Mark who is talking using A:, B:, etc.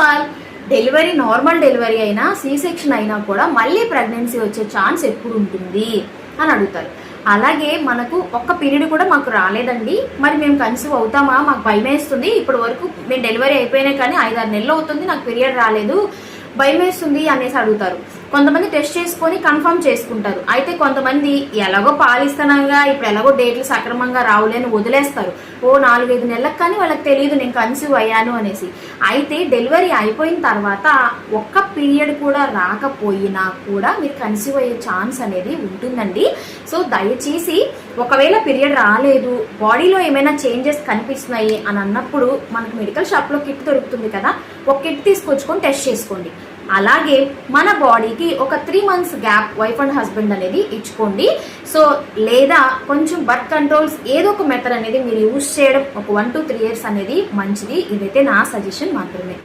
A: All, delivery normal delivery అయినా C section అయినా కూడా మళ్ళీ ప్రెగ్నెన్సీ వచ్చే ఛాన్స్ ఎప్పుడు ఉంటుంది అని అడుగుతారు. అలాగే మనకు ఒక్క పీరియడ్ కూడా మాకు రాలేదండి, మరి మేము కన్సీవ్ అవుతామా, మాకు భయమేస్తుంది, ఇప్పటి వరకు మేము డెలివరీ అయిపోయినా కానీ 5-6 నెలలు అవుతుంది, నాకు పీరియడ్ రాలేదు, భయమేస్తుంది అనేసి అడుగుతారు. కొంతమంది టెస్ట్ చేసుకొని కన్ఫర్మ్ చేసుకుంటారు. అయితే కొంతమంది ఎలాగో పాలిస్తానంగా, ఇప్పుడు ఎలాగో డేట్లు సక్రమంగా రావులేని వదిలేస్తారు. 4-5 నెలలకు కానీ వాళ్ళకి తెలియదు నేను కన్సీవ్ అయ్యాను అనేసి. అయితే డెలివరీ అయిపోయిన తర్వాత ఒక్క పీరియడ్ కూడా రాకపోయినా కూడా మీరు కన్సీవ్ అయ్యే ఛాన్స్ అనేది ఉంటుందండి. సో దయచేసి ఒకవేళ పీరియడ్ రాలేదు, బాడీలో ఏమైనా చేంజెస్ కనిపిస్తున్నాయి అని అన్నప్పుడు మనకు మెడికల్ షాప్లో కిట్ దొరుకుతుంది కదా, ఒక కిట్ తీసుకొచ్చుకొని టెస్ట్ చేసుకోండి. అలాగే మన బాడీకి ఒక 3 months gap wife and husband అనేది ఇచ్చుకోండి. సో లేదా కొంచెం బర్త్ కంట్రోల్స్ ఏదో ఒక మెథడ్ అనేది మీరు యూజ్ చేయడం ఒక 1 to 3 years అనేది మంచిది. ఇదైతే నా సజెషన్ మాత్రమే.